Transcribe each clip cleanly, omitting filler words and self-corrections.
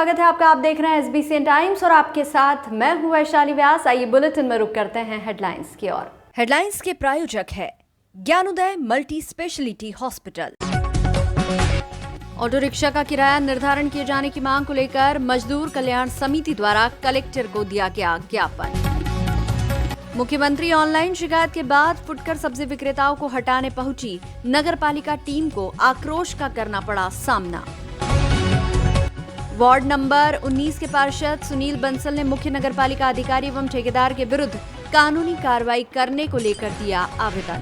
स्वागत है आपका। आप देख रहे हैं SBCN टाइम्स और आपके साथ मैं हूं वैशाली व्यास। आइए बुलेटिन में रुक करते हैं हेडलाइंस की ओर। हेडलाइंस के प्रायोजक है Gyanodaya multi speciality hospital. Auto rickshaw का किराया निर्धारण किए जाने की मांग को लेकर मजदूर कल्याण समिति द्वारा कलेक्टर को दिया गया ज्ञापन। मुख्यमंत्री ऑनलाइन शिकायत के बाद फुटकर सब्जी विक्रेताओं को हटाने पहुंची नगर पालिका टीम को आक्रोश का करना पड़ा सामना। वार्ड नंबर 19 के पार्षद सुनील बंसल ने मुख्य नगरपालिका अधिकारी एवं ठेकेदार के विरुद्ध कानूनी कार्रवाई करने को लेकर दिया आवेदन।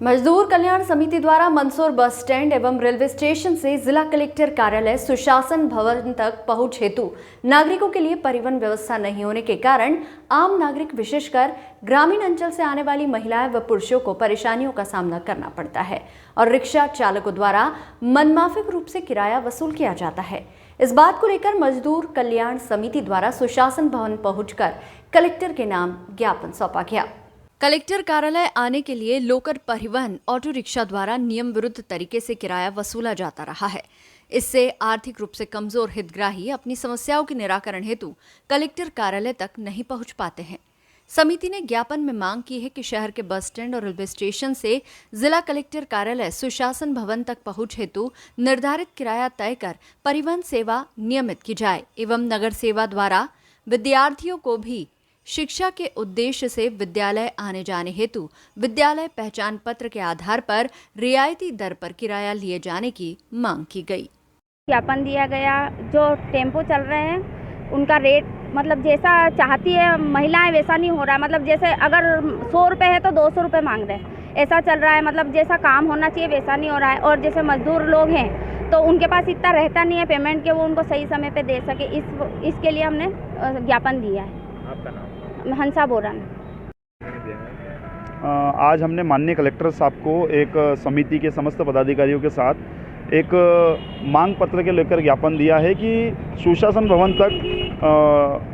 मजदूर कल्याण समिति द्वारा मंदसौर बस स्टैंड एवं रेलवे स्टेशन से जिला कलेक्टर कार्यालय सुशासन भवन तक पहुंच हेतु नागरिकों के लिए परिवहन व्यवस्था नहीं होने के कारण आम नागरिक विशेषकर ग्रामीण अंचल से आने वाली महिलाएं व पुरुषों को परेशानियों का सामना करना पड़ता है और रिक्शा चालकों द्वारा मनमाफिक रूप से किराया वसूल किया जाता है। इस बात को लेकर मजदूर कल्याण समिति द्वारा सुशासन भवन पहुंचकर कलेक्टर के नाम ज्ञापन सौंपा गया। कलेक्टर कार्यालय आने के लिए लोकल परिवहन ऑटो रिक्शा द्वारा नियम विरुद्ध तरीके से किराया वसूला जाता रहा है। इससे आर्थिक रूप से कमजोर हितग्राही अपनी समस्याओं के निराकरण हेतु कलेक्टर कार्यालय तक नहीं पहुंच पाते हैं। समिति ने ज्ञापन में मांग की है कि शहर के बस स्टैंड और रेलवे स्टेशन से जिला कलेक्टर कार्यालय सुशासन भवन तक पहुंच हेतु निर्धारित किराया तय कर परिवहन सेवा नियमित की जाए एवं नगर सेवा द्वारा विद्यार्थियों को भी शिक्षा के उद्देश्य से विद्यालय आने जाने हेतु विद्यालय पहचान पत्र के आधार पर रियायती दर पर किराया लिए जाने की मांग की गई। ज्ञापन दिया गया, जो टेम्पो चल रहे हैं उनका रेट मतलब जैसा चाहती है महिलाएं वैसा नहीं हो रहा है। मतलब जैसे अगर 100 रुपये है तो 200 रुपये मांग रहे हैं, ऐसा चल रहा है। मतलब जैसा काम होना चाहिए वैसा नहीं हो रहा है। और जैसे मजदूर लोग हैं तो उनके पास इतना रहता नहीं है पेमेंट के वो उनको सही समय पे दे सके। इसके लिए हमने ज्ञापन दिया है। आपका नाम? हंसा बोरान। आज हमने माननीय कलेक्टर साहब को एक समिति के समस्त पदाधिकारियों के साथ एक मांग पत्र के लेकर ज्ञापन दिया है कि सुशासन भवन तक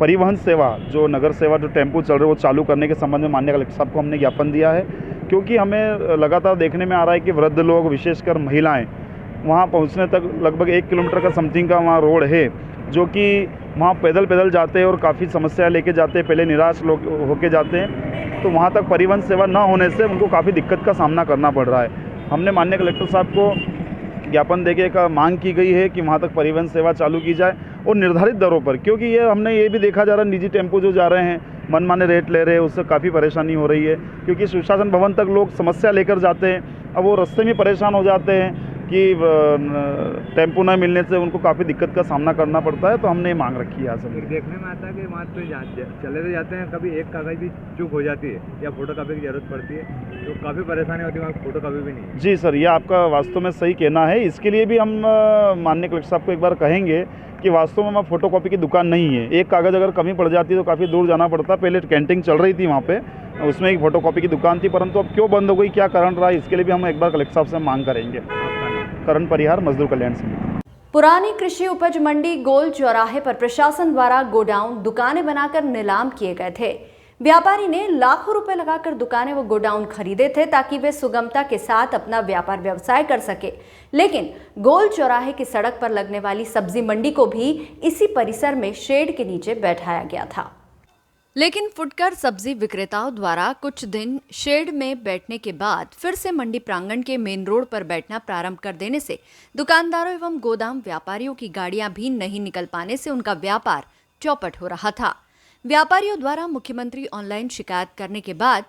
परिवहन सेवा जो नगर सेवा जो टेम्पो चल रहे वो चालू करने के संबंध में माननीय कलेक्टर साहब को हमने ज्ञापन दिया है। क्योंकि हमें लगातार देखने में आ रहा है कि वृद्ध लोग विशेषकर महिलाएं वहाँ पहुँचने तक लगभग 1 किलोमीटर का समथिंग का वहाँ रोड है जो कि वहाँ पैदल जाते हैं और काफ़ी समस्या लेके जाते हैं। पहले निराश लोग होके जाते हैं तो वहाँ तक परिवहन सेवा न होने से उनको काफ़ी दिक्कत का सामना करना पड़ रहा है। हमने माननीय कलेक्टर साहब को ज्ञापन देके का मांग की गई है कि वहाँ तक परिवहन सेवा चालू की जाए और निर्धारित दरों पर। क्योंकि ये हमने ये भी देखा जा रहा है निजी टेम्पो जो जा रहे हैं मनमाने रेट ले रहे हैं, उससे काफ़ी परेशानी हो रही है। क्योंकि सुशासन भवन तक लोग समस्या लेकर जाते हैं, अब वो रास्ते में परेशान हो जाते हैं कि टेम्पो न मिलने से उनको काफ़ी दिक्कत का सामना करना पड़ता है। तो हमने मांग रखी है। आज देखने में आता है कि वहाँ तो चले तो जाते हैं, कभी एक कागज़ भी चूक हो जाती है या फोटो कापी की ज़रूरत पड़ती है तो काफ़ी परेशानी होती है, वहाँ फोटो कापी भी नहीं। जी सर, ये आपका वास्तव में सही कहना है। इसके लिए भी हम माननीय कलेक्टर साहब को एक बार कहेंगे कि वास्तव में वहाँ फोटो कॉपी की दुकान नहीं है। एक कागज़ अगर कमी पड़ जाती है तो काफ़ी दूर जाना पड़ता है। पहले कैंटीन चल रही थी वहाँ पे, उसमें एक फोटो कॉपी की दुकान थी, परंतु अब क्यों बंद हो गई, क्या कारण रहा, इसके लिए भी हम एक बार कलेक्टर साहब से मांग करेंगे। करण परिहार, मजदूर कल्याण समिति। पुरानी कृषि उपज मंडी गोल चौराहे पर प्रशासन द्वारा गोडाउन दुकानें बनाकर नीलाम किए गए थे। व्यापारी ने लाखों रुपए लगाकर दुकानें व गोडाउन खरीदे थे ताकि वे सुगमता के साथ अपना व्यापार व्यवसाय कर सके। लेकिन गोल चौराहे की सड़क पर लगने वाली सब्जी मंडी को भी इसी परिसर में शेड के नीचे बैठाया गया था। लेकिन फुटकर सब्जी विक्रेताओं द्वारा कुछ दिन शेड में बैठने के बाद फिर से मंडी प्रांगण के मेन रोड पर बैठना प्रारंभ कर देने से दुकानदारों एवं गोदाम व्यापारियों की गाड़ियां भी नहीं निकल पाने से उनका व्यापार चौपट हो रहा था। व्यापारियों द्वारा मुख्यमंत्री ऑनलाइन शिकायत करने के बाद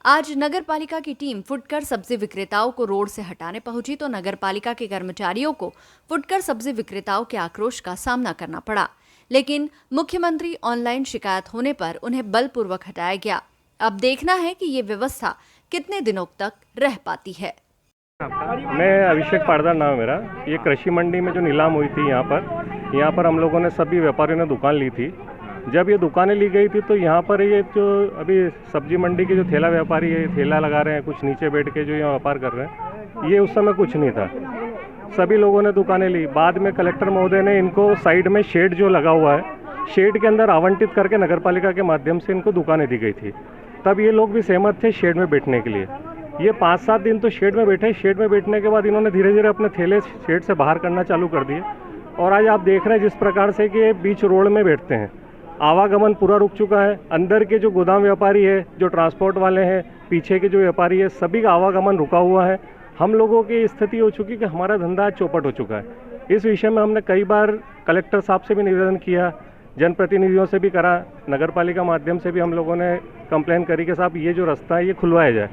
आज नगर पालिका की टीम फुटकर सब्जी विक्रेताओं को रोड से हटाने पहुंची तो नगर पालिका के कर्मचारियों को फुटकर सब्जी विक्रेताओं के आक्रोश का सामना करना पड़ा। लेकिन मुख्यमंत्री ऑनलाइन शिकायत होने पर उन्हें बलपूर्वक हटाया गया। अब देखना है कि ये व्यवस्था कितने दिनों तक रह पाती है। मैं अभिषेक पारदार नाम है मेरा। ये कृषि मंडी में जो नीलाम हुई थी यहाँ पर हम लोगों ने सभी व्यापारियों ने दुकान ली थी। जब ये दुकानें ली गई थी तो यहाँ पर ये जो अभी सब्जी मंडी के जो ठेला व्यापारी है ठेला लगा रहे हैं, कुछ नीचे बैठ के जो यहाँ व्यापार कर रहे हैं, ये उस समय कुछ नहीं था। सभी लोगों ने दुकानें ली। बाद में कलेक्टर महोदय ने इनको साइड में शेड जो लगा हुआ है, शेड के अंदर आवंटित करके नगरपालिका के माध्यम से इनको दुकानें दी गई थी। तब ये लोग भी सहमत थे शेड में बैठने के लिए। ये 5-7 दिन तो शेड में बैठे। शेड में बैठने के बाद इन्होंने धीरे धीरे अपने थैले शेड से बाहर करना चालू कर दिए। और आज आप देख रहे हैं जिस प्रकार से कि बीच रोड में बैठते हैं, आवागमन पूरा रुक चुका है। अंदर के जो गोदाम व्यापारी है, जो ट्रांसपोर्ट वाले हैं, पीछे के जो व्यापारी है, सभी का आवागमन रुका हुआ है। हम लोगों की स्थिति हो चुकी कि हमारा धंधा चौपट हो चुका है। इस विषय में हमने कई बार कलेक्टर साहब से भी निवेदन किया, जनप्रतिनिधियों से भी करा, नगर पालिका माध्यम से भी हम लोगों ने कंप्लेन करी कि साहब ये जो रास्ता है ये खुलवाया जाए।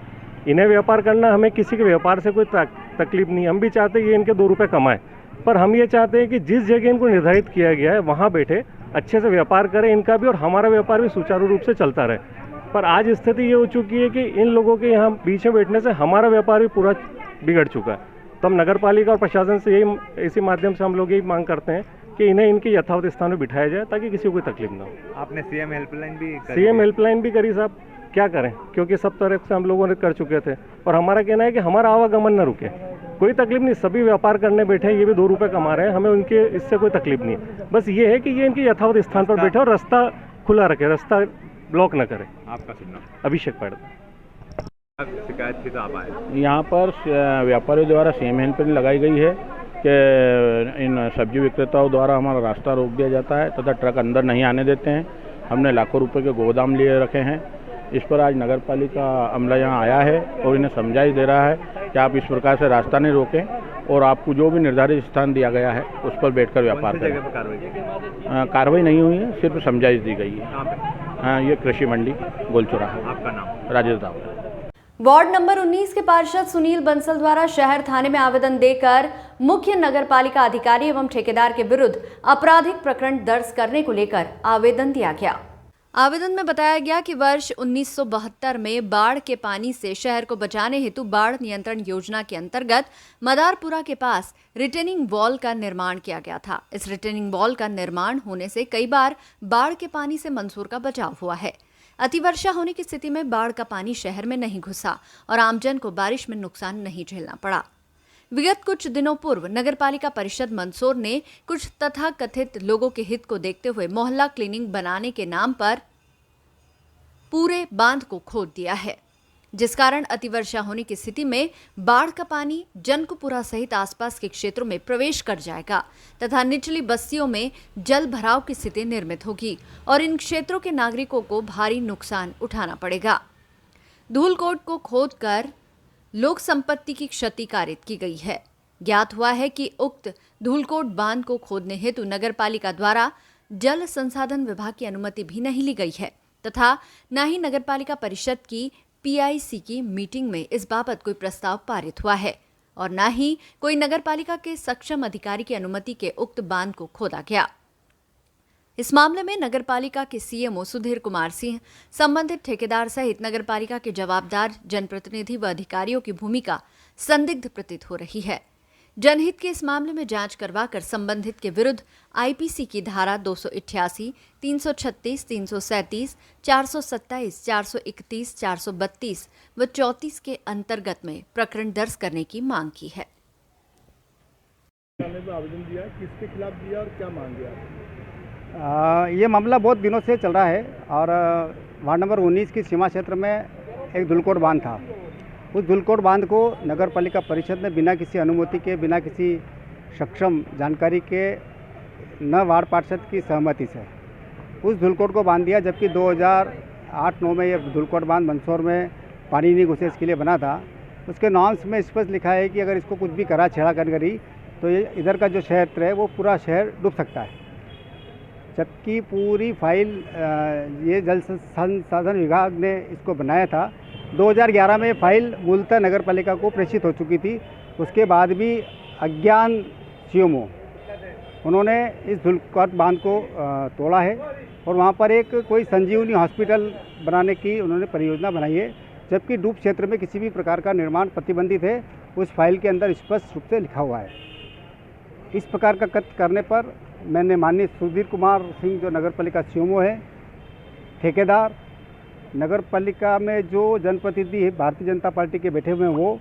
इन्हें व्यापार करना, हमें किसी के व्यापार से कोई तकलीफ नहीं। हम भी चाहते हैं ये इनके 2 रुपये कमाएं, पर हम ये चाहते हैं कि जिस जगह इनको निर्धारित किया गया है वहाँ बैठे अच्छे से व्यापार करें, इनका भी और हमारा व्यापार भी सुचारू रूप से चलता रहे। पर आज स्थिति ये हो चुकी है कि इन लोगों के यहाँ बीच में बैठने से हमारा व्यापार भी पूरा बिगड़ चुका है। तो हम नगर पालिका और प्रशासन से यही, इसी माध्यम से हम लोग यही मांग करते हैं कि इन्हें इनके यथावत स्थान में बिठाया जाए ताकि किसी को कोई तकलीफ ना हो। आपने सीएम हेल्पलाइन भी करी साहब, क्या करें, क्योंकि सब तरह से हम लोगों ने कर चुके थे और हमारा कहना है कि हमारा आवागमन न रुके। कोई तकलीफ नहीं, सभी व्यापार करने बैठे हैं, ये भी 2 रुपये कमा रहे हैं, हमें उनके इससे कोई तकलीफ नहीं। बस ये है कि ये इनके यथावत स्थान पर बैठे और रास्ता खुला रखे, रास्ता ब्लॉक न करें। आपका शुभ नाम? अभिषेक पाड़दा। शिकायत थी तो आप आए? यहाँ पर व्यापारियों द्वारा सीएम हेल्पलाइन लगाई गई है कि इन सब्जी विक्रेताओं द्वारा हमारा रास्ता रोक दिया जाता है तथा ट्रक अंदर नहीं आने देते हैं। हमने लाखों रुपए के गोदाम लिए रखे हैं। इस पर आज नगर पालिका अमला यहाँ आया है और इन्हें समझाई दे रहा है कि आप इस प्रकार से रास्ता नहीं रोकें और आपको जो भी निर्धारित स्थान दिया गया है उस पर बैठकर व्यापार करें। कार्रवाई नहीं हुई है, सिर्फ समझाइश दी गई है। हाँ, ये कृषि मंडी गोलचौराहा। आपका नाम? राजेश दावड़ा। वार्ड नंबर 19 के पार्षद सुनील बंसल द्वारा शहर थाने में आवेदन देकर मुख्य नगर पालिका अधिकारी एवं ठेकेदार के विरुद्ध आपराधिक प्रकरण दर्ज करने को लेकर आवेदन दिया गया। आवेदन में बताया गया कि वर्ष 1972 में बाढ़ के पानी से शहर को बचाने हेतु बाढ़ नियंत्रण योजना के अंतर्गत मदारपुरा के पास रिटेनिंग वॉल का निर्माण किया गया था। इस रिटेनिंग वॉल का निर्माण होने से कई बार बाढ़ के पानी से मंसूर का बचाव हुआ है। अतिवर्षा होने की स्थिति में बाढ़ का पानी शहर में नहीं घुसा और आमजन को बारिश में नुकसान नहीं झेलना पड़ा। विगत कुछ दिनों पूर्व नगर पालिका परिषद मंदसौर ने कुछ तथाकथित लोगों के हित को देखते हुए मोहल्ला क्लीनिंग बनाने के नाम पर पूरे बांध को खोद दिया है, जिस कारण अतिवर्षा होने की स्थिति में बाढ़ का पानी जनकपुरा सहित आसपास के क्षेत्रों में प्रवेश कर जाएगा तथा निचली बस्तियों में जल भराव की स्थिति निर्मित होगी और इन क्षेत्रों के नागरिकों को भारी नुकसान उठाना पड़ेगा। धूलकोट को खोदकर लोक संपत्ति की क्षति कारित की गई है। ज्ञात हुआ है कि उक्त धूलकोट बांध को खोदने हेतु नगर पालिका द्वारा जल संसाधन विभाग की अनुमति भी नहीं ली गई है तथा न ही नगर पालिका परिषद की PIC की मीटिंग में इस बाबत कोई प्रस्ताव पारित हुआ है और न ही कोई नगर पालिका के सक्षम अधिकारी की अनुमति के उक्त बांध को खोदा गया। इस मामले में नगर पालिका के CMO सुधीर कुमार सिंह, संबंधित ठेकेदार सहित नगर पालिका के जवाबदार जनप्रतिनिधि व अधिकारियों की भूमिका संदिग्ध प्रतीत हो रही है। जनहित के इस मामले में जांच करवाकर संबंधित के विरुद्ध IPC की धारा 288, 336, 337, 427, 431, 432 व 34 के अंतर्गत में प्रकरण दर्ज करने की मांग की है। आवेदन दिया, किसके खिलाफ दिया और क्या मांग दिया? ये मामला बहुत दिनों से चल रहा है और वार्ड नंबर 19 की सीमा क्षेत्र में एक धूलकोट बांध था। उस धूलकोट बांध को नगर पालिका परिषद ने बिना किसी अनुमति के, बिना किसी सक्षम जानकारी के, न वार्ड पार्षद की सहमति से उस धूलकोट को बांध दिया, जबकि 2008-9 में यह धूलकोट बांध मंदसौर में पानी नहीं घुसे इसके लिए बना था। उसके नॉर्म्स में स्पष्ट लिखा है कि अगर इसको कुछ भी करा छेड़ा करी तो ये इधर का जो क्षेत्र है वो पूरा शहर डूब सकता है। जबकि पूरी फाइल ये जल संसाधन विभाग ने इसको बनाया था। 2011 में फाइल मूलतः नगर पालिका को प्रेषित हो चुकी थी। उसके बाद भी अज्ञान CMO उन्होंने इस धूलकोट बांध को तोड़ा है और वहाँ पर एक कोई संजीवनी हॉस्पिटल बनाने की उन्होंने परियोजना बनाई है, जबकि डूब क्षेत्र में किसी भी प्रकार का निर्माण प्रतिबंधित है। उस फाइल के अंदर स्पष्ट रूप से लिखा हुआ है। इस प्रकार का कृत्य करने पर मैंने माननीय सुधीर कुमार सिंह, जो नगर पालिका CMO है, ठेकेदार, नगर पालिका में जो जनप्रतिनिधि है भारतीय जनता पार्टी के बैठे हुए हैं वो,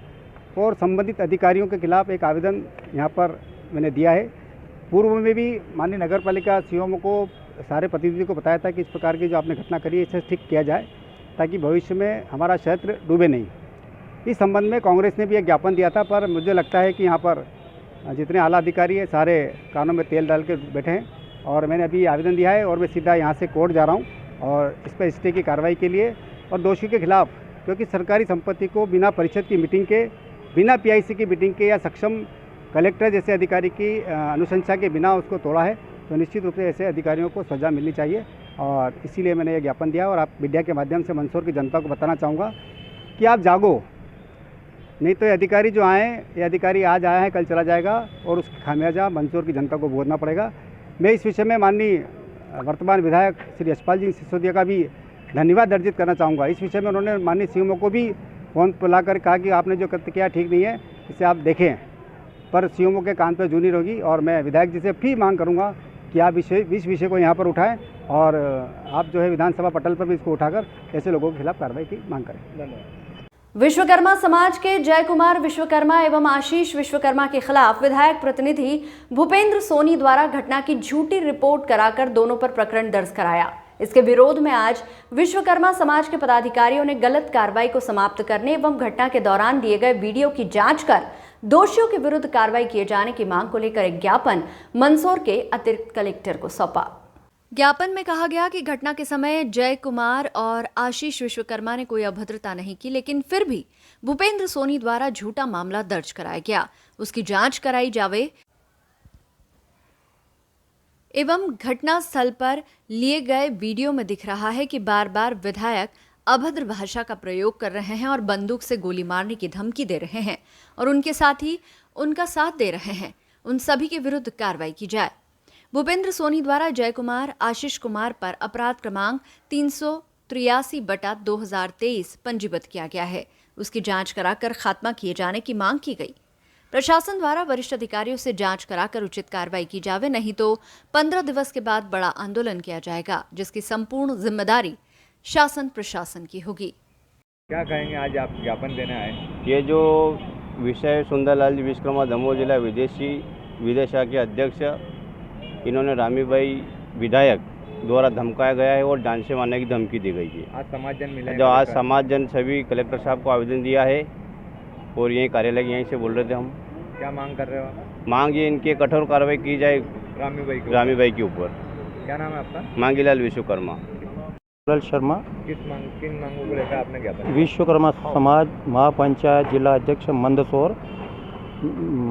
और संबंधित अधिकारियों के खिलाफ एक आवेदन यहाँ पर मैंने दिया है। पूर्व में भी माननीय नगर पालिका CMO को सारे प्रतिनिधियों को बताया था कि इस प्रकार की जो आपने घटना करी है इसे ठीक किया जाए ताकि भविष्य में हमारा क्षेत्र डूबे नहीं। इस संबंध में कांग्रेस ने भी एक ज्ञापन दिया था, पर मुझे लगता है कि यहाँ पर जितने आला अधिकारी है सारे कानों में तेल डाल के बैठे हैं और मैंने अभी आवेदन दिया है और मैं सीधा यहाँ से कोर्ट जा रहा हूँ और इस पर स्टे की कार्रवाई के लिए और दोषियों के खिलाफ, क्योंकि सरकारी संपत्ति को बिना परिषद की मीटिंग के, बिना पीआईसी की मीटिंग के या सक्षम कलेक्टर जैसे अधिकारी की अनुशंसा के बिना उसको तोड़ा है, तो निश्चित रूप से ऐसे अधिकारियों को सज़ा मिलनी चाहिए और इसीलिए मैंने ये ज्ञापन दिया। और आप मीडिया के माध्यम से मंदसौर की जनता को बताना चाहूँगा कि आप जागो, नहीं तो ये अधिकारी जो आए, ये अधिकारी आज आया है कल चला जाएगा और उसकी खामियाजा मंदसौर की जनता को भुगतना पड़ेगा। मैं इस विषय में माननीय वर्तमान विधायक श्री यशपाल जी सिसोदिया का भी धन्यवाद अर्जित करना चाहूँगा। इस विषय में उन्होंने माननीय सीएमओ को भी फ़ोन बुलाकर कहा कि आपने जो कृत्य किया ठीक नहीं है, इसे आप देखें, पर सीएमओ के कान पर जू नहीं होगी। और मैं विधायक जी से फिर मांग करूँगा कि आप इस विषय को यहाँ पर उठाएं और आप जो है विधानसभा पटल पर भी इसको उठाकर ऐसे लोगों के खिलाफ कार्रवाई की मांग करें। धन्यवाद। विश्वकर्मा समाज के जय कुमार विश्वकर्मा एवं आशीष विश्वकर्मा के खिलाफ विधायक प्रतिनिधि भूपेंद्र सोनी द्वारा घटना की झूठी रिपोर्ट कराकर दोनों पर प्रकरण दर्ज कराया। इसके विरोध में आज विश्वकर्मा समाज के पदाधिकारियों ने गलत कार्रवाई को समाप्त करने एवं घटना के दौरान दिए गए वीडियो की जांच कर दोषियों के विरुद्ध कार्रवाई किए जाने की मांग को लेकर एक ज्ञापन मंदसौर के अतिरिक्त कलेक्टर को सौंपा। ज्ञापन में कहा गया कि घटना के समय जय कुमार और आशीष विश्वकर्मा ने कोई अभद्रता नहीं की, लेकिन फिर भी भूपेंद्र सोनी द्वारा झूठा मामला दर्ज कराया गया, उसकी जांच कराई जावे एवं घटना स्थल पर लिए गए वीडियो में दिख रहा है कि बार बार विधायक अभद्र भाषा का प्रयोग कर रहे हैं और बंदूक से गोली मारने की धमकी दे रहे हैं और उनके साथ ही उनका साथ दे रहे हैं। उन सभी के विरुद्ध कार्रवाई की जाए। भूपेंद्र सोनी द्वारा जय कुमार आशीष कुमार पर अपराध क्रमांक 383/2023 पंजीबद्ध किया गया है। उसकी जांच कराकर खात्मा किए जाने की मांग की गई। प्रशासन द्वारा वरिष्ठ अधिकारियों से जांच कराकर उचित कार्रवाई की जावे, नहीं तो 15 दिवस के बाद बड़ा आंदोलन किया जाएगा, जिसकी संपूर्ण जिम्मेदारी शासन प्रशासन की होगी। क्या कहेंगे, आज आप ज्ञापन देने आए? ये जो विषय सुंदरलाल जी विश्वकर्मा दमोह जिला विदेशा के अध्यक्ष, इन्होंने रामीबाई विधायक द्वारा धमकाया गया है और जान से मारने की धमकी दी गई है। आज समाजजन मिले, जो आज समाजजन सभी कलेक्टर साहब को आवेदन दिया है और यही कार्यालय यहीं से बोल रहे थे हम। क्या मांग कर रहे हो? मांग ये इनकी कठोर कार्रवाई की जाए रामीबाई के ऊपर। क्या नाम है आपका? मांगीलाल विश्वकर्मा। शर्मा। किन मांगों को लेकर आपने ज्ञापन? विश्वकर्मा समाज महापंचायत जिला अध्यक्ष मंदसौर,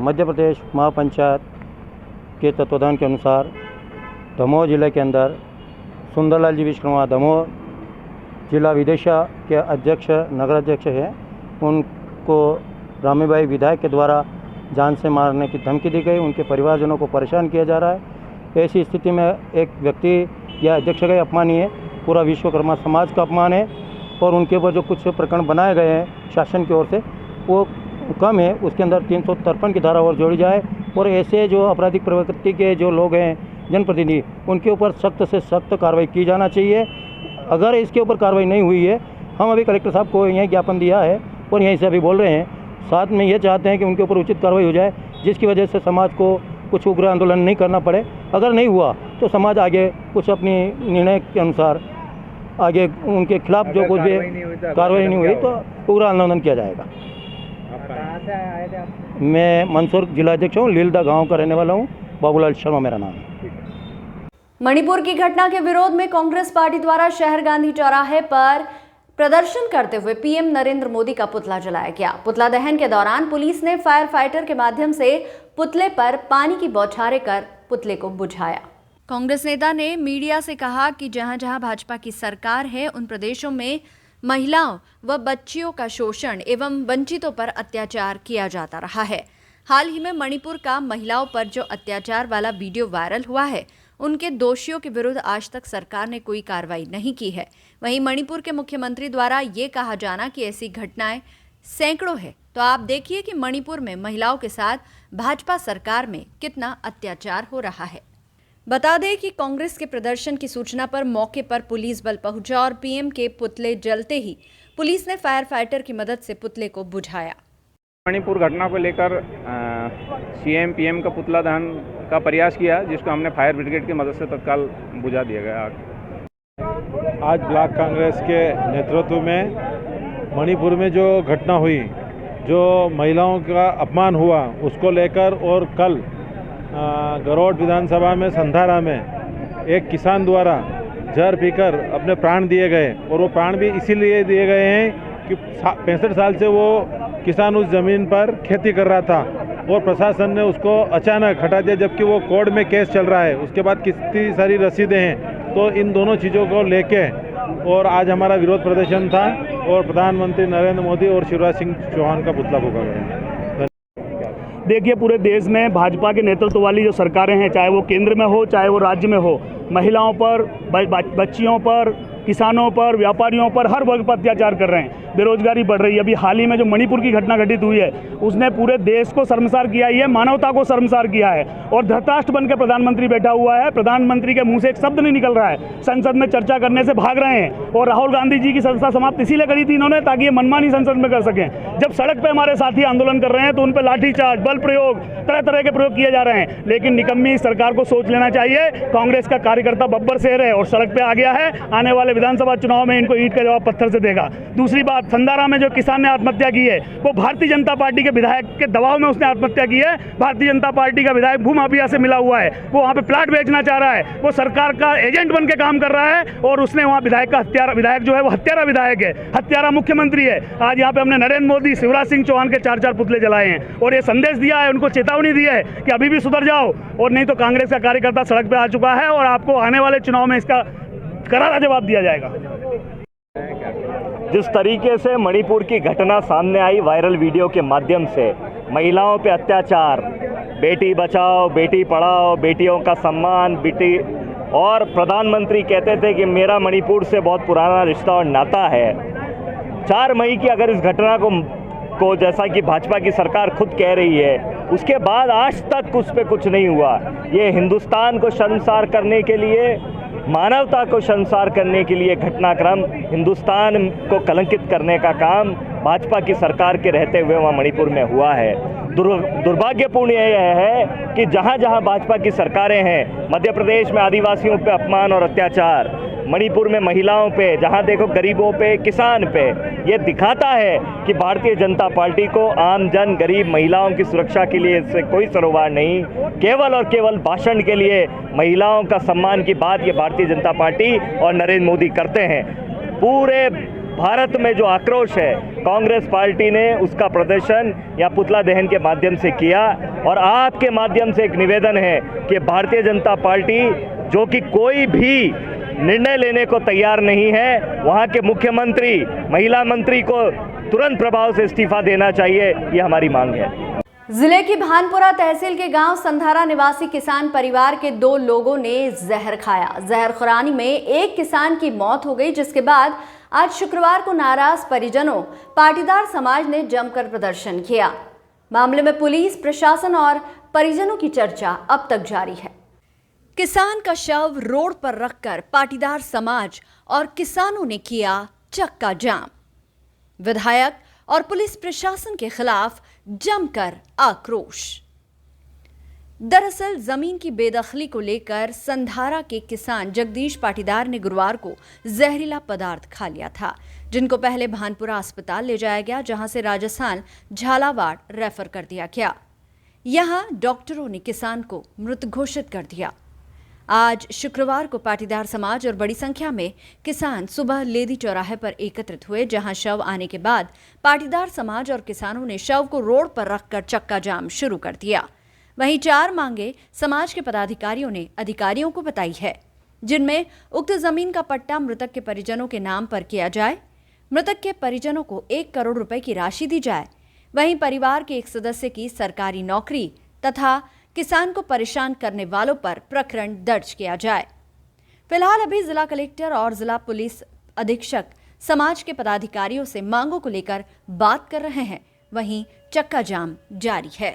मध्य प्रदेश महापंचायत के तत्वाधान के अनुसार दमोह जिले के अंदर सुंदरलाल जी विश्वकर्मा दमोह जिला विदेशा के अध्यक्ष नगराध्यक्ष हैं, उनको रामीबाई विधायक के द्वारा जान से मारने की धमकी दी गई। उनके परिवारजनों को परेशान किया जा रहा है। ऐसी स्थिति में एक व्यक्ति या अध्यक्ष का अपमान ही है, पूरा विश्वकर्मा समाज का अपमान है और उनके ऊपर जो कुछ प्रकरण बनाए गए हैं शासन की ओर से वो कम है। उसके अंदर 353 की धारा और जोड़ी जाए और ऐसे जो आपराधिक प्रवृत्ति के जो लोग हैं जनप्रतिनिधि, उनके ऊपर सख्त से सख्त कार्रवाई की जाना चाहिए। अगर इसके ऊपर कार्रवाई नहीं हुई है, हम अभी कलेक्टर साहब को यही ज्ञापन दिया है और यहीं से अभी बोल रहे हैं, साथ में ये चाहते हैं कि उनके ऊपर उचित कार्रवाई हो जाए, जिसकी वजह से समाज को कुछ उग्र आंदोलन नहीं करना पड़े। अगर नहीं हुआ तो समाज आगे कुछ अपनी निर्णय के अनुसार आगे उनके खिलाफ जो कुछ भी कार्रवाई नहीं हुई तो उग्र आंदोलन किया जाएगा। कहाँ से आए थे आप? मैं मंदसौर जिलाध्यक्ष हूँ, लीलदा गांव का रहने वाला हूँ, बाबूलाल शर्मा मेरा नाम है। मणिपुर की घटना के विरोध में कांग्रेस पार्टी द्वारा शहर गांधी चौराहे पर प्रदर्शन करते हुए पीएम नरेंद्र मोदी का पुतला जलाया गया। पुतला दहन के दौरान पुलिस ने फायर फाइटर के माध्यम से पुतले पर पानी की बौछारें कर पुतले को बुझाया। कांग्रेस नेता ने मीडिया से कहा कि जहां जहां भाजपा की सरकार है, उन प्रदेशों में महिलाओं व बच्चियों का शोषण एवं वंचितों पर अत्याचार किया जाता रहा है। हाल ही में मणिपुर का महिलाओं पर जो अत्याचार वाला वीडियो वायरल हुआ है, उनके दोषियों के विरुद्ध आज तक सरकार ने कोई कार्रवाई नहीं की है। वहीं मणिपुर के मुख्यमंत्री द्वारा ये कहा जाना कि ऐसी घटनाएं सैकड़ों है, तो आप देखिए कि मणिपुर में महिलाओं के साथ भाजपा सरकार में कितना अत्याचार हो रहा है। बता दें कि कांग्रेस के प्रदर्शन की सूचना पर मौके पर पुलिस बल पहुंचा और पीएम के पुतले जलते ही पुलिस ने फायर फाइटर की मदद से पुतले को बुझाया। मणिपुर घटना को लेकर सीएम पीएम का पुतला दहन का प्रयास किया, जिसको हमने फायर ब्रिगेड की मदद से तत्काल बुझा दिया गया आग। आज ब्लॉक कांग्रेस के नेतृत्व में मणिपुर में जो घटना हुई जो महिलाओं का अपमान हुआ उसको लेकर, और कल गरोट विधानसभा में संधारा में एक किसान द्वारा जहर पीकर अपने प्राण दिए गए, और वो प्राण भी इसीलिए दिए गए हैं कि 65 साल से वो किसान उस ज़मीन पर खेती कर रहा था और प्रशासन ने उसको अचानक हटा दिया, जबकि वो कोर्ट में केस चल रहा है। उसके बाद कितनी सारी रसीदें हैं। तो इन दोनों चीज़ों को लेके और आज हमारा विरोध प्रदर्शन था और प्रधानमंत्री नरेंद्र मोदी और शिवराज सिंह चौहान का पुतला फूंका गया। देखिए, पूरे देश में भाजपा के नेतृत्व वाली जो सरकारें हैं, चाहे वो केंद्र में हो चाहे वो राज्य में हो, महिलाओं पर, बच्चियों पर, किसानों पर, व्यापारियों पर, हर वर्ग पर अत्याचार कर रहे हैं। बेरोजगारी बढ़ रही है। अभी हाल ही में जो मणिपुर की घटना घटित हुई है उसने पूरे देश को शर्मसार किया है, मानवता को शर्मसार किया है। और धृतराष्ट्र बनकर प्रधानमंत्री बैठा हुआ है। प्रधानमंत्री के मुंह से एक शब्द नहीं निकल रहा है। संसद में चर्चा करने से भाग रहे हैं। और राहुल गांधी जी की सदस्यता समाप्त इसीलिए करी थी इन्होंने, ताकि ये मनमानी संसद में कर सकें। जब सड़क पर हमारे साथी आंदोलन कर रहे हैं तो उन पर लाठीचार्ज, बल प्रयोग, तरह तरह के प्रयोग किए जा रहे हैं। लेकिन निकम्मी सरकार को सोच लेना चाहिए, कांग्रेस का कार्यकर्ता बब्बर शेर है और सड़क पे आ गया है। आने वाले विधानसभा चुनाव में इनको ईंट का जवाब पत्थर से देगा। दूसरी बात, संधारा में जो किसान ने आत्महत्या की है वो भारतीय जनता पार्टी के विधायक के दबाव में उसने आत्महत्या की है। भारतीय जनता पार्टी का विधायक भूमाफिया से मिला हुआ है। वो वहाँ पे प्लाट बेचना चाह रहा है। वो सरकार का एजेंट बन के काम कर रहा है और उसने वहाँ विधायक जो है वो हत्यारा विधायक है, हत्यारा मुख्यमंत्री है। आज यहाँ पे हमने नरेंद्र मोदी, शिवराज सिंह चौहान के 4-4 पुतले जलाए हैं और ये संदेश दिया है, उनको चेतावनी दी है कि अभी भी सुधर जाओ, और नहीं तो कांग्रेस का कार्यकर्ता सड़क पे आ चुका है और आपको आने वाले चुनाव में इसका करारा जवाब दिया जाएगा। जिस तरीके से मणिपुर की घटना सामने आई वायरल वीडियो के माध्यम से, महिलाओं पे अत्याचार, बेटी बचाओ, बेटी पढ़ाओ, बेटियों का सम्मान, बेटी, और प्रधानमंत्री कहते थे कि मेरा मणिपुर से बहुत पुराना रिश्ता और नाता है। 4 मई की अगर इस घटना को जैसा कि भाजपा की सरकार खुद कह रही है, उसके बाद आज तक उस पर कुछ नहीं हुआ। ये हिंदुस्तान को शर्मसार करने के लिए, मानवता को शर्मसार करने के लिए घटनाक्रम, हिंदुस्तान को कलंकित करने का काम भाजपा की सरकार के रहते हुए वहाँ मणिपुर में हुआ है। दुर्भाग्यपूर्ण यह है कि जहाँ जहाँ भाजपा की सरकारें हैं, मध्य प्रदेश में आदिवासियों पे अपमान और अत्याचार, मणिपुर में महिलाओं पे, जहाँ देखो गरीबों पे, किसान पे, ये दिखाता है कि भारतीय जनता पार्टी को आम जन, गरीब महिलाओं की सुरक्षा के लिए इससे कोई सरोकार नहीं, केवल और केवल भाषण के लिए महिलाओं का सम्मान की बात ये भारतीय जनता पार्टी और नरेंद्र मोदी करते हैं। पूरे भारत में जो आक्रोश है, कांग्रेस पार्टी ने उसका प्रदर्शन या पुतला दहन के माध्यम से किया। और आपके माध्यम से एक निवेदन है कि भारतीय जनता पार्टी, जो कि कोई भी निर्णय लेने को तैयार नहीं है, वहाँ के मुख्यमंत्री, महिला मंत्री को तुरंत प्रभाव से इस्तीफा देना चाहिए, ये हमारी मांग है। जिले की भानपुरा तहसील के गांव संधारा निवासी किसान परिवार के 2 लोगों ने जहर खाया। जहर खुरानी में एक किसान की मौत हो गई, जिसके बाद आज शुक्रवार को नाराज परिजनों, पाटीदार समाज ने जमकर प्रदर्शन किया। मामले में पुलिस, प्रशासन और परिजनों की चर्चा अब तक जारी है। किसान का शव रोड पर रखकर पाटीदार समाज और किसानों ने किया चक्का जाम। विधायक और पुलिस प्रशासन के खिलाफ जमकर आक्रोश। दरअसल जमीन की बेदखली को लेकर संधारा के किसान जगदीश पाटीदार ने गुरुवार को जहरीला पदार्थ खा लिया था, जिनको पहले भानपुरा अस्पताल ले जाया गया, जहां से राजस्थान झालावाड़ रेफर कर दिया गया। यहां डॉक्टरों ने किसान को मृत घोषित कर दिया। आज शुक्रवार को पाटीदार समाज और बड़ी संख्या में किसान सुबह लेदी चौराहे पर एकत्रित हुए, जहां शव आने के बाद पाटीदार समाज और किसानों ने शव को रोड पर रखकर चक्का जाम शुरू कर दिया। वहीं 4 मांगे समाज के पदाधिकारियों ने अधिकारियों को बताई है, जिनमें उक्त जमीन का पट्टा मृतक के परिजनों के नाम पर किया जाए, मृतक के परिजनों को 1 करोड़ रुपए की राशि दी जाए, वहीं परिवार के एक सदस्य की सरकारी नौकरी तथा किसान को परेशान करने वालों पर प्रकरण दर्ज किया जाए। फिलहाल अभी जिला कलेक्टर और जिला पुलिस अधीक्षक समाज के पदाधिकारियों से मांगों को लेकर बात कर रहे हैं, वहीं चक्का जाम जारी है।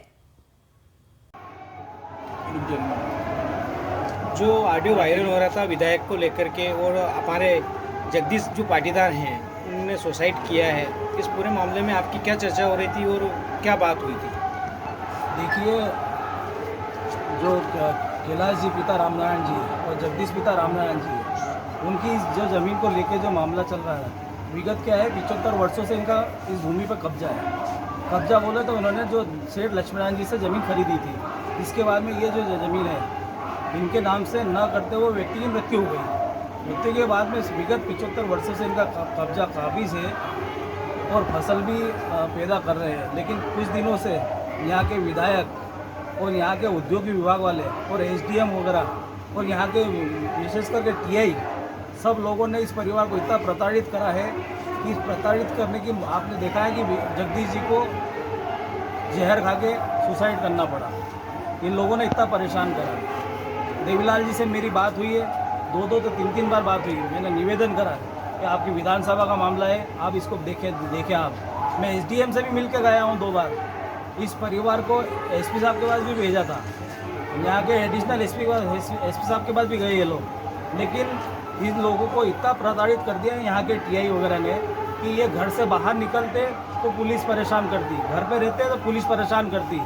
जो ऑडियो वायरल हो रहा था विधायक को लेकर के, और हमारे जगदीश जो पाटीदार हैं उन्होंने सुसाइड किया है, इस पूरे मामले में आपकी क्या चर्चा हो रही थी और क्या बात हुई थी? देखिए, जो कैलाश जी पिता रामनारायण जी और जगदीश पिता रामनारायण जी, उनकी जो ज़मीन को लेके जो मामला चल रहा है, विगत क्या है 75 वर्षों से इनका इस भूमि पर कब्जा है। कब्जा बोले तो उन्होंने जो सेठ लक्ष्मीनारायण जी से ज़मीन खरीदी थी, इसके बाद में ये जो ज़मीन है इनके नाम से न करते हुए व्यक्ति की मृत्यु हो गई। मृत्यु के बाद में विगत 75 वर्षों से इनका कब्जा काबिज है और फसल भी पैदा कर रहे हैं। लेकिन कुछ दिनों से यहाँ के विधायक और यहाँ के उद्योग विभाग वाले और SDM वगैरह और यहाँ के विशेष करके TI सब लोगों ने इस परिवार को इतना प्रताड़ित करा है कि इस प्रताड़ित करने की आपने देखा है कि जगदीश जी को जहर खा के सुसाइड करना पड़ा। इन लोगों ने इतना परेशान करा। देवीलाल जी से मेरी बात हुई है, 2 तो 3 बार बात हुई। मैंने निवेदन करा कि आपकी विधानसभा का मामला है, आप इसको देखें आप। मैं SDM से भी मिल के गया हूँ 2 बार। इस परिवार को SP साहब के पास भी भेजा था, यहाँ के एडिशनल SP साहब के पास भी गए ये लोग। लेकिन इन लोगों को इतना प्रताड़ित कर दिया यहाँ के TI वगैरह ने कि ये घर से बाहर निकलते तो पुलिस परेशान करती, घर पे रहते तो पुलिस परेशान करती,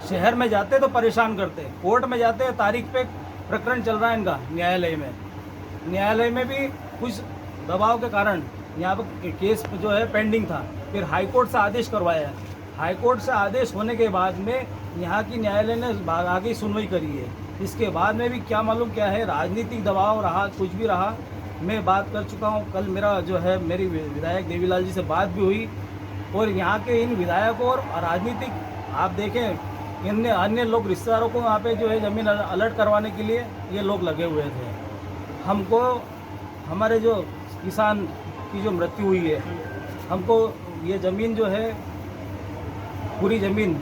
शहर में जाते तो परेशान करते, कोर्ट में जाते तारीख पे प्रकरण चल रहा है इनका न्यायालय में भी कुछ दबाव के कारण यहाँ पर केस जो है पेंडिंग था। फिर हाई कोर्ट से आदेश करवाया। हाई कोर्ट से आदेश होने के बाद में यहाँ की न्यायालय ने आगे सुनवाई करी है। इसके बाद में भी क्या मालूम क्या है, राजनीतिक दबाव रहा, कुछ भी रहा। मैं बात कर चुका हूँ, कल मेरा जो है मेरी विधायक देवीलाल जी से बात भी हुई और यहाँ के इन विधायकों और राजनीतिक आप देखें इन अन्य लोग रिश्तेदारों को वहाँ पे जो है ज़मीन अलर्ट करवाने के लिए ये लोग लगे हुए थे। हमको हमारे जो किसान की जो मृत्यु हुई है, हमको ये ज़मीन जो है पूरी ज़मीन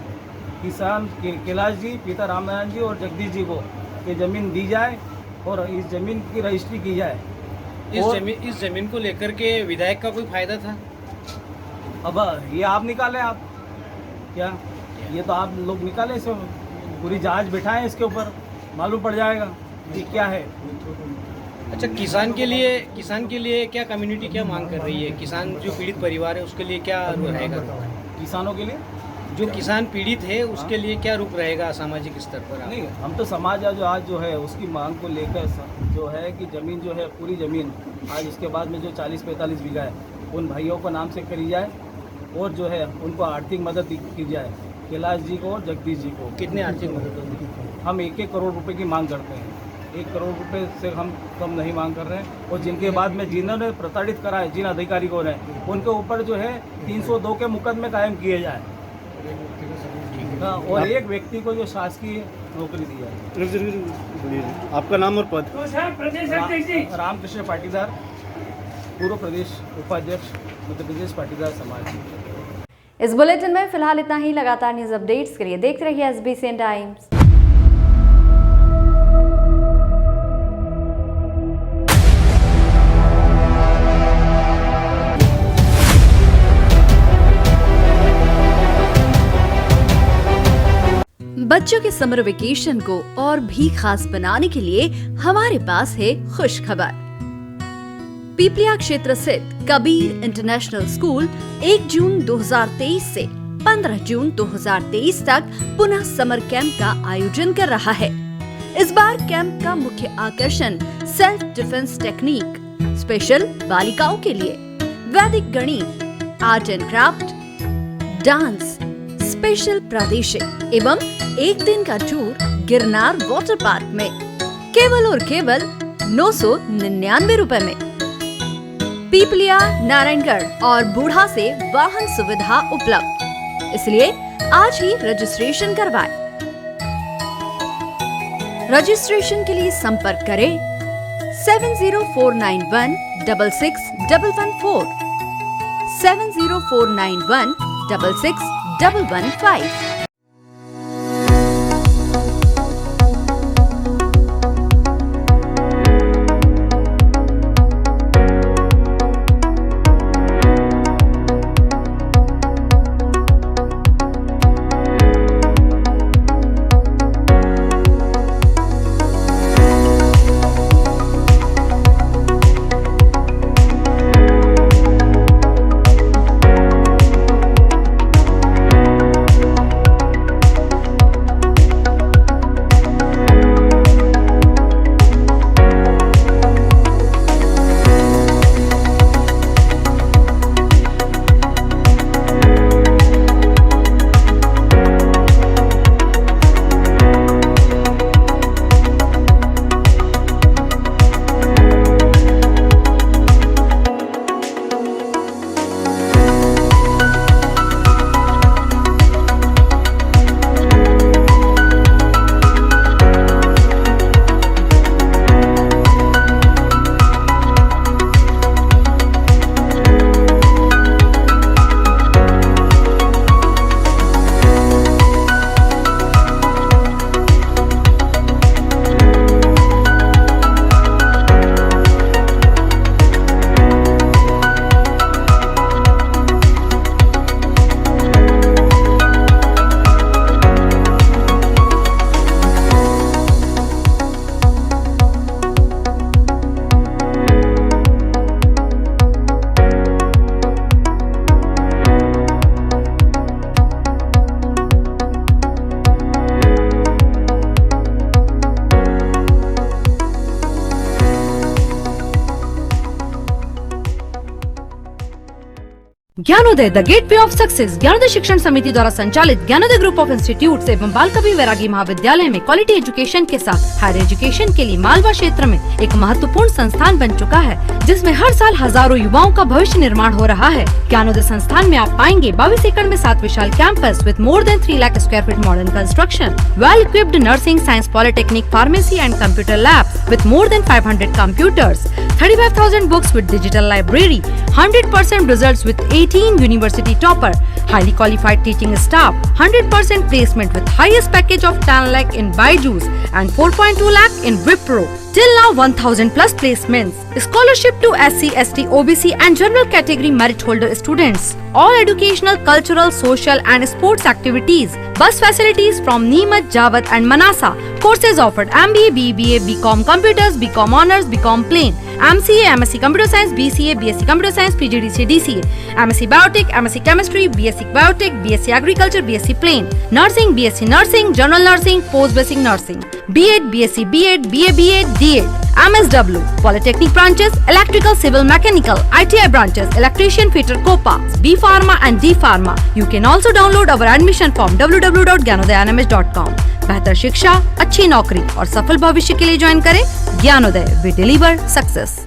किसान कैलाश जी, पिता रामनारायण जी और जगदीश जी को ये ज़मीन दी जाए और इस ज़मीन की रजिस्ट्री की जाए। इस ज़मीन को लेकर के विधायक का कोई फायदा था? अब ये आप निकालें, आप क्या ये तो आप लोग निकालें, इसे पूरी जांच बिठाएं, इसके ऊपर मालूम पड़ जाएगा कि क्या है। अच्छा, किसान के लिए क्या कम्युनिटी क्या मांग कर रही है? किसान जो पीड़ित परिवार है उसके लिए क्या रहेगा? किसानों के लिए जो किसान पीड़ित है उसके लिए क्या रुख रहेगा सामाजिक स्तर पर? नहीं, हम तो समाज आज जो है उसकी मांग को लेकर जो है कि ज़मीन जो है पूरी ज़मीन आज इसके बाद में जो 40-45 बीघा है उन भाइयों को नाम से करी जाए और जो है उनको आर्थिक मदद की जाए, कैलाश जी को और जगदीश जी को। कितने आर्थिक मदद? हम 1-1 करोड़ रुपए की मांग करते हैं। 1 करोड़ रुपए से हम कम नहीं मांग कर रहे हैं। और जिनके बाद में जिन्होंने प्रताड़ित करा है, जिन अधिकारियों ने, उनके ऊपर जो है 302 के मुकदमे कायम किए जाए और एक व्यक्ति को जो शासकीय नौकरी दी जाए। आपका नाम और पद? रामकृष्ण पाटीदार, पूर्व प्रदेश उपाध्यक्ष, मध्य प्रदेश पाटीदार समाज। इस बुलेटिन में फिलहाल इतना ही। लगातार न्यूज अपडेट्स के लिए देखते रहिए SBCN टाइम्स। बच्चों के समर वेकेशन को और भी खास बनाने के लिए हमारे पास है खुश खबर। पीपलिया क्षेत्र स्थित कबीर इंटरनेशनल स्कूल 1 जून 2023 से 15 जून 2023 तक पुनः समर कैंप का आयोजन कर रहा है। इस बार कैंप का मुख्य आकर्षण सेल्फ डिफेंस टेक्निक, स्पेशल बालिकाओं के लिए वैदिक गणित, art and craft, dance, special प्रादेशिक एवं 1 दिन का टूर गिरनार वाटर पार्क में केवल और केवल 999 रुपए में। पीपलिया, नारायणगढ़ और बूढ़ा से वाहन सुविधा उपलब्ध, इसलिए आज ही रजिस्ट्रेशन करवाएं। रजिस्ट्रेशन के लिए संपर्क करें 7049166114, 7049166115। Gyanodaya the gateway of success Gyanodaya शिक्षण समिति द्वारा संचालित ज्ञानोदय ग्रुप ऑफ इंस्टीट्यूट एवं बाल कवि वैरागी महाविद्यालय में क्वालिटी एजुकेशन के साथ हायर एजुकेशन के लिए मालवा क्षेत्र में एक महत्वपूर्ण संस्थान बन चुका है, जिसमें हर साल हजारों युवाओं का भविष्य निर्माण हो रहा है। ज्ञानोदय संस्थान में आप पाएंगे 22 एकड़ में 7 विशाल campus with more than 3 lakh square feet modern construction, well equipped nursing, science, polytechnic, pharmacy and computer labs with more than 500 computers, 35,000 books with digital library, 100% results with 18 university topper, highly qualified teaching staff, 100% placement with highest package of 10 lakh in Byju's and 4.2 lakh in Wipro. Till now 1000 plus placements. Scholarship to SC, ST, OBC and general category merit holder students. All educational, cultural, social and sports activities. Bus facilities from Neemuch, Jawat and Manasa. Courses offered MBA, BBA, BCom Computers, BCom Honors, BCom Plain, MCA, MSc Computer Science, BCA, BSc Computer Science, PGDCA, DCA, MSc Biotech, MSc Chemistry, BSc Biotech, BSc Agriculture, BSc Plain, Nursing, BSc Nursing, General Nursing, Post Basic Nursing, B.Ed, BSc B.Ed, BA, B.Ed, D.Ed, MSW, Polytechnic branches, Electrical, Civil, Mechanical, ITI branches, Electrician, Fitter, COPA, B Pharma and D Pharma. You can also download our admission form www.gyanodayanmh.com. बेहतर शिक्षा, अच्छी नौकरी और सफल भविष्य के लिए join करें ज्ञानोदय। We deliver success.